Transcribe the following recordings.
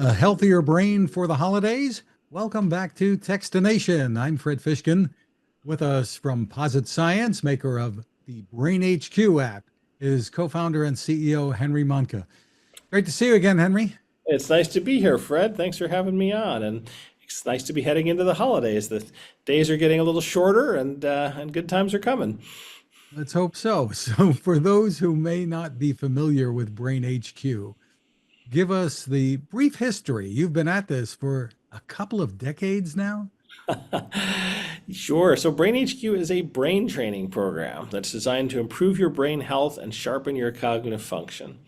A healthier brain for the holidays? Welcome back to Techstination. I'm Fred Fishkin. With us from Posit Science, maker of the BrainHQ app, is co-founder and CEO Henry Mahncke. Great to see you again, Henry. It's nice to be here, Fred. Thanks for having me on. And it's nice to be heading into the holidays. The days are getting a little shorter and good times are coming. Let's hope so. So, for those who may not be familiar with BrainHQ, give us the brief history. You've been at this for a couple of decades now. Sure. So BrainHQ is a brain training program that's designed to improve your brain health and sharpen your cognitive function.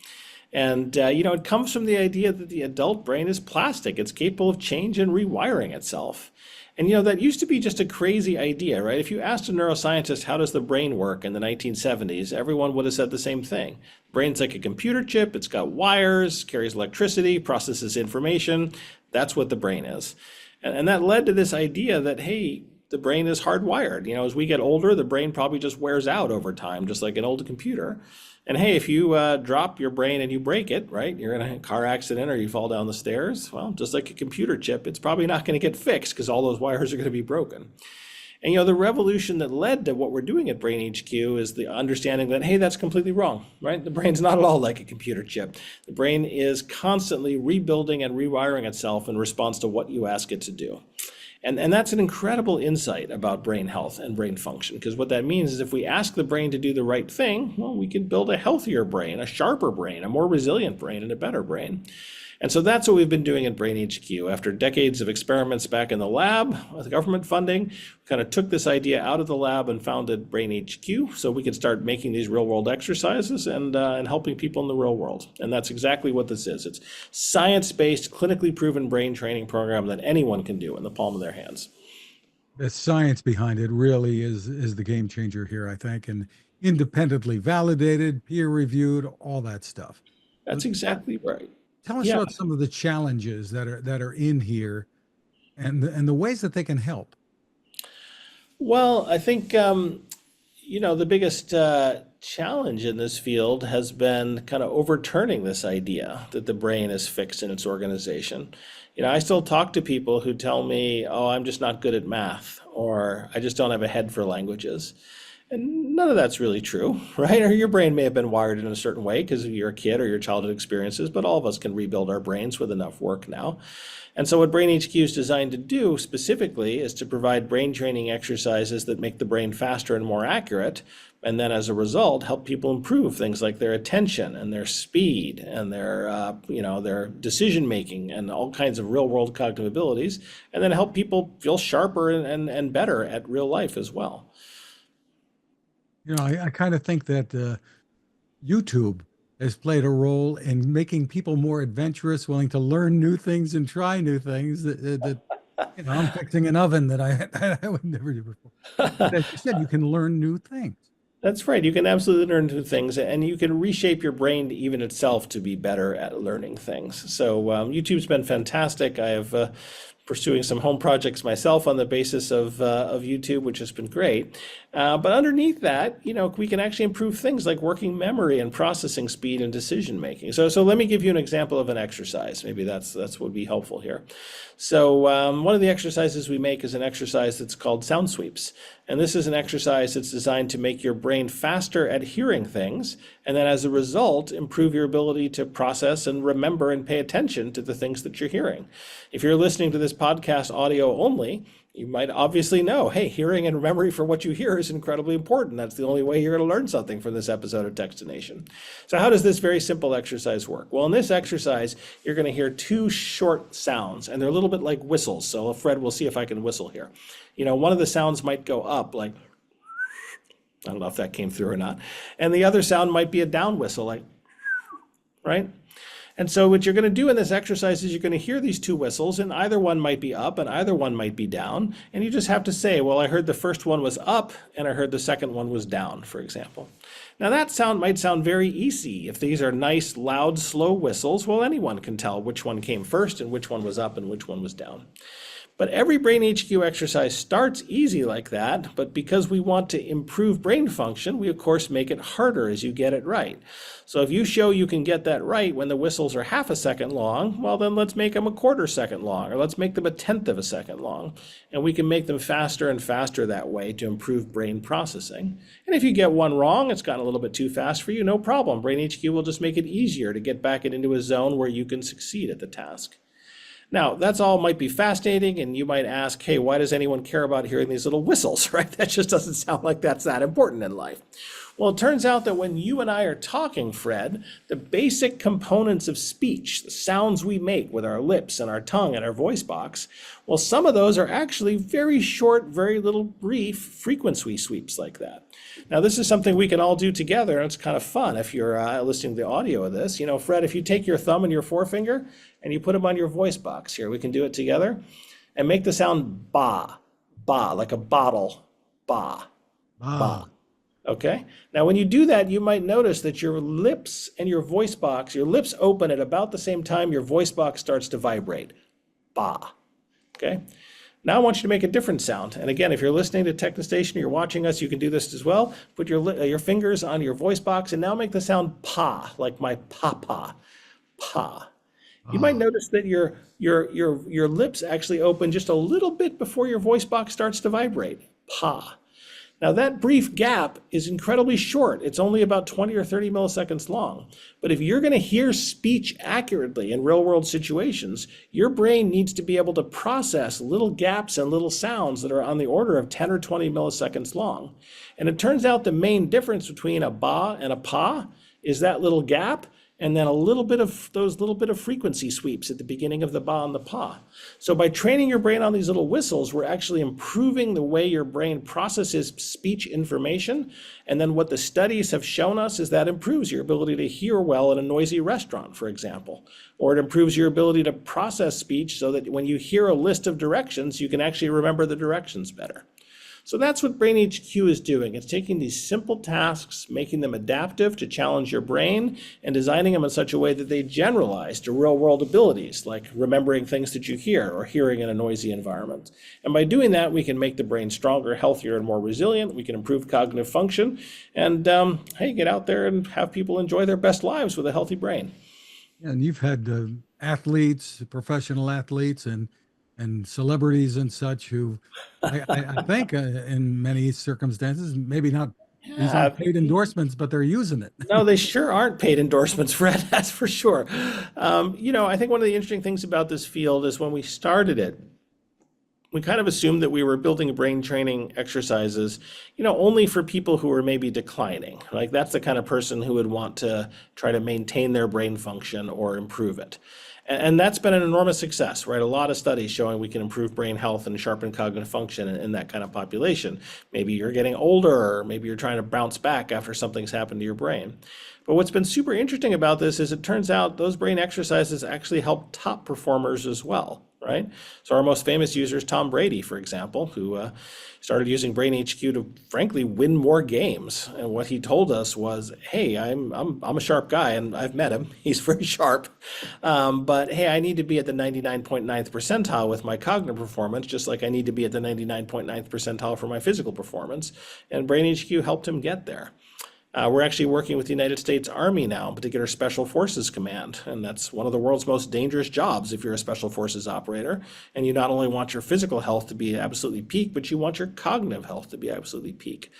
And it comes from the idea that the adult brain is plastic. It's capable of change and rewiring itself. And that used to be just a crazy idea, right? If you asked a neuroscientist, how does the brain work in the 1970s, everyone would have said the same thing. Brain's like a computer chip. It's got wires, carries electricity, processes information. That's what the brain is. And that led to this idea that, hey, the brain is hardwired. As we get older, the brain probably just wears out over time, just like an old computer. And hey, if you drop your brain and you break it, right, you're in a car accident or you fall down the stairs, well, just like a computer chip, it's probably not going to get fixed because all those wires are going to be broken. And the revolution that led to what we're doing at BrainHQ is the understanding that, hey, that's completely wrong, right? The brain's not at all like a computer chip. The brain is constantly rebuilding and rewiring itself in response to what you ask it to do. And that's an incredible insight about brain health and brain function, because what that means is if we ask the brain to do the right thing, well, we can build a healthier brain, a sharper brain, a more resilient brain, and a better brain. And so that's what we've been doing at BrainHQ. After decades of experiments back in the lab with government funding, we kind of took this idea out of the lab and founded BrainHQ so we could start making these real world exercises and helping people in the real world. And that's exactly what this is. It's science-based, clinically proven brain training program that anyone can do in the palm of their hands. The science behind it really is the game changer here, I think, and independently validated, peer reviewed, all that stuff. That's exactly right. Tell us about some of the challenges that are in here and the ways that they can help. Well, I think the biggest challenge in this field has been kind of overturning this idea that the brain is fixed in its organization. I still talk to people who tell me, oh, I'm just not good at math, or I just don't have a head for languages. And none of that's really true, right? Or your brain may have been wired in a certain way because of your kid or your childhood experiences, but all of us can rebuild our brains with enough work now. And so what BrainHQ is designed to do specifically is to provide brain training exercises that make the brain faster and more accurate, and then as a result, help people improve things like their attention and their speed and their decision making and all kinds of real world cognitive abilities, and then help people feel sharper and better at real life as well. I kind of think that YouTube has played a role in making people more adventurous, willing to learn new things and try new things. I'm fixing an oven that I would never do before. But as you said, you can learn new things. That's right. You can absolutely learn new things, and you can reshape your brain even itself to be better at learning things. So YouTube's been fantastic. I have pursuing some home projects myself on the basis of YouTube, which has been great. But underneath that, we can actually improve things like working memory and processing speed and decision making. So let me give you an example of an exercise. Maybe that's what would be helpful here. So one of the exercises we make is an exercise that's called sound sweeps. And this is an exercise that's designed to make your brain faster at hearing things, and then as a result, improve your ability to process and remember and pay attention to the things that you're hearing. If you're listening to this podcast audio only, you might obviously know, hey, hearing and memory for what you hear is incredibly important. That's the only way you're going to learn something from this episode of Techstination. So how does this very simple exercise work? Well, in this exercise, you're going to hear two short sounds, and they're a little bit like whistles. So Fred, we'll see if I can whistle here. One of the sounds might go up, like, I don't know if that came through or not. And the other sound might be a down whistle, like, right? And so what you're going to do in this exercise is you're going to hear these two whistles, and either one might be up and either one might be down. And you just have to say, well, I heard the first one was up and I heard the second one was down, for example. Now that sound might sound very easy. If these are nice, loud, slow whistles, well, anyone can tell which one came first and which one was up and which one was down. But every Brain HQ exercise starts easy like that, but because we want to improve brain function, we of course make it harder as you get it right. So if you show you can get that right when the whistles are half a second long, well then let's make them a quarter second long, or let's make them a tenth of a second long. And we can make them faster and faster that way to improve brain processing. And if you get one wrong, it's gotten a little bit too fast for you, no problem. Brain HQ will just make it easier to get back into a zone where you can succeed at the task. Now, that's all might be fascinating, and you might ask, hey, why does anyone care about hearing these little whistles, right? That just doesn't sound like that's that important in life. Well, it turns out that when you and I are talking, Fred, the basic components of speech, the sounds we make with our lips and our tongue and our voice box, well, some of those are actually very short, very little brief frequency sweeps like that. Now, this is something we can all do together, and it's kind of fun if you're listening to the audio of this. You know, Fred, if you take your thumb and your forefinger and you put them on your voice box here, we can do it together, and make the sound ba, ba, like a bottle, ba, ba. Okay? Now, when you do that, you might notice that your lips and your voice box, your lips open at about the same time your voice box starts to vibrate. Ba. Okay? Now I want you to make a different sound. And again, if you're listening to Technistation or you're watching us, you can do this as well. Put your fingers on your voice box and now make the sound pa, like my papa. Pa. You might notice that your lips actually open just a little bit before your voice box starts to vibrate. Pa. Now that brief gap is incredibly short. It's only about 20 or 30 milliseconds long. But if you're going to hear speech accurately in real world situations, your brain needs to be able to process little gaps and little sounds that are on the order of 10 or 20 milliseconds long. And it turns out the main difference between a ba and a pa is that little gap, and then a little bit of frequency sweeps at the beginning of the ba and the pa. So by training your brain on these little whistles, we're actually improving the way your brain processes speech information. And then what the studies have shown us is that improves your ability to hear well in a noisy restaurant, for example. Or it improves your ability to process speech so that when you hear a list of directions, you can actually remember the directions better. So that's what BrainHQ is doing. It's taking these simple tasks, making them adaptive to challenge your brain, and designing them in such a way that they generalize to real-world abilities, like remembering things that you hear or hearing in a noisy environment. And by doing that, we can make the brain stronger, healthier, and more resilient. We can improve cognitive function, and hey, get out there and have people enjoy their best lives with a healthy brain. And you've had athletes, professional athletes, and celebrities and such who I think in many circumstances, maybe not, these aren't paid endorsements, but they're using it. No, they sure aren't paid endorsements, Fred, that's for sure. I think one of the interesting things about this field is when we started it, we kind of assumed that we were building brain training exercises, only for people who were maybe declining. Like that's the kind of person who would want to try to maintain their brain function or improve it. And that's been an enormous success, right? A lot of studies showing we can improve brain health and sharpen cognitive function in that kind of population. Maybe you're getting older, or maybe you're trying to bounce back after something's happened to your brain. But what's been super interesting about this is it turns out those brain exercises actually help top performers as well, right? So our most famous user is Tom Brady, for example, who started using BrainHQ to frankly win more games. And what he told us was, hey, I'm a sharp guy, and I've met him. He's very sharp. But hey, I need to be at the 99.9th percentile with my cognitive performance, just like I need to be at the 99.9th percentile for my physical performance. And BrainHQ helped him get there. We're actually working with the United States Army now, in particular Special Forces Command, and that's one of the world's most dangerous jobs if you're a Special Forces operator. And you not only want your physical health to be absolutely peak, but you want your cognitive health to be absolutely peak.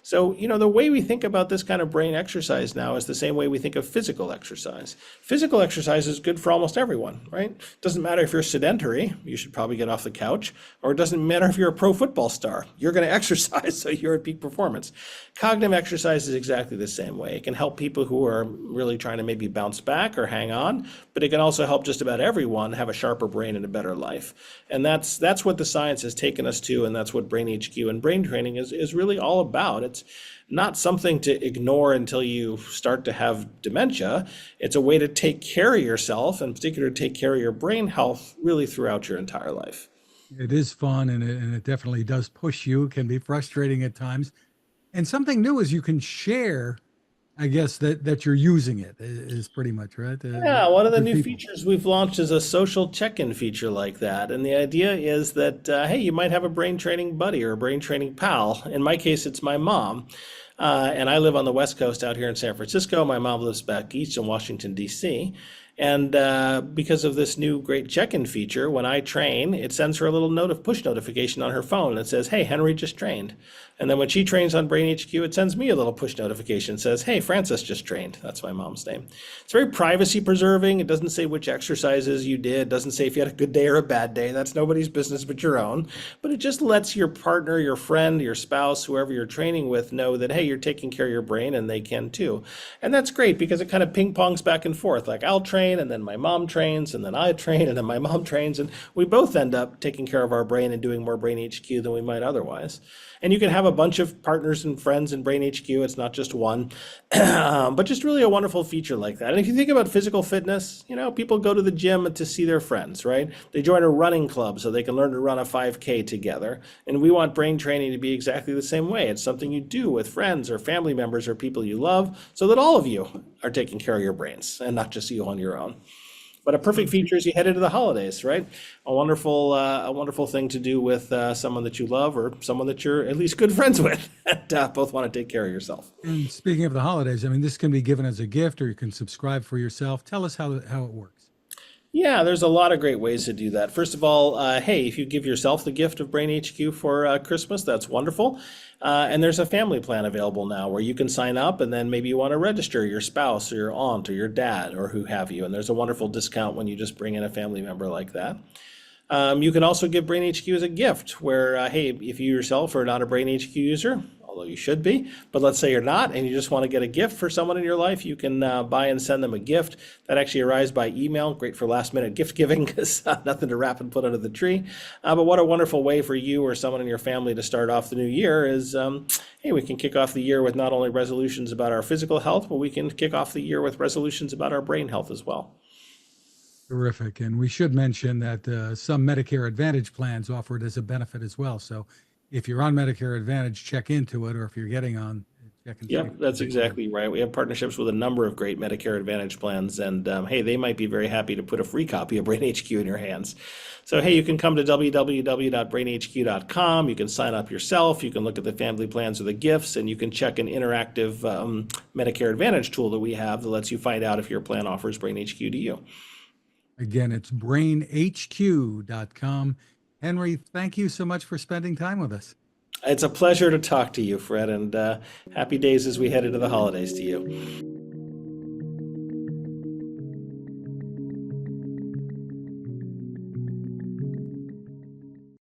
So, the way we think about this kind of brain exercise now is the same way we think of physical exercise. Physical exercise is good for almost everyone, right? Doesn't matter if you're sedentary, you should probably get off the couch, or it doesn't matter if you're a pro football star, you're going to exercise, so you're at peak performance. Cognitive exercise is exactly the same way. It can help people who are really trying to maybe bounce back or hang on, but it can also help just about everyone have a sharper brain and a better life. And that's what the science has taken us to, and that's what BrainHQ and brain training is really all about. It's not something to ignore until you start to have dementia. It's a way to take care of yourself, and in particular, take care of your brain health really throughout your entire life. It is fun, and it definitely does push you. It can be frustrating at times. And something new is you can share I guess that you're using it is pretty much right. Yeah, one of the Other new people. features we've launched is a social check-in feature like that. And the idea is that, hey, you might have a brain training buddy or a brain training pal. In my case, it's my mom. And I live on the West Coast out here in San Francisco. My mom lives back east in Washington, D.C. And because of this new great check-in feature, when I train, it sends her a little push notification on her phone that says, "Hey, Henry just trained." And then when she trains on BrainHQ, it sends me a little push notification that says, "Hey, Francis just trained." That's my mom's name. It's very privacy preserving. It doesn't say which exercises you did. It doesn't say if you had a good day or a bad day. That's nobody's business but your own. But it just lets your partner, your friend, your spouse, whoever you're training with know that, hey, you're taking care of your brain and they can too. And that's great because it kind of ping pongs back and forth. Like I'll train and then my mom trains and then I train and then my mom trains. And we both end up taking care of our brain and doing more brain HQ than we might otherwise. And you can have a bunch of partners and friends in Brain HQ. It's not just one, but just really a wonderful feature like that. And if you think about physical fitness, people go to the gym to see their friends, right? They join a running club so they can learn to run a 5K together. And we want brain training to be exactly the same way. It's something you do with friends or family members or people you love so that all of you are taking care of your brains and not just you on your own. But a perfect feature as you head into the holidays, right? A wonderful thing to do with someone that you love or someone that you're at least good friends with, and both want to take care of yourself. And speaking of the holidays, I mean, this can be given as a gift, or you can subscribe for yourself. Tell us how it works. Yeah, there's a lot of great ways to do that. First of all, hey, if you give yourself the gift of Brain HQ for Christmas, that's wonderful. And there's a family plan available now where you can sign up and then maybe you want to register your spouse or your aunt or your dad or who have you. And there's a wonderful discount when you just bring in a family member like that. You can also give Brain HQ as a gift where, hey, if you yourself are not a Brain HQ user, although you should be, but let's say you're not and you just want to get a gift for someone in your life, you can buy and send them a gift. That actually arrives by email. Great for last minute gift giving because nothing to wrap and put under the tree. But what a wonderful way for you or someone in your family to start off the new year is, hey, we can kick off the year with not only resolutions about our physical health, but we can kick off the year with resolutions about our brain health as well. Terrific. And we should mention that some Medicare Advantage plans offer it as a benefit as well. So if you're on Medicare Advantage, check into it, or if you're getting on, check and see if Yep, it's that's available. exactly right. We have partnerships with a number of great Medicare Advantage plans, and hey, they might be very happy to put a free copy of Brain HQ in your hands. So, hey, you can come to www.brainhq.com. You can sign up yourself. You can look at the family plans or the gifts, and you can check an interactive Medicare Advantage tool that we have that lets you find out if your plan offers Brain HQ to you. Again, it's brainhq.com. Henry, thank you so much for spending time with us. It's a pleasure to talk to you, Fred, and happy days as we head into the holidays to you.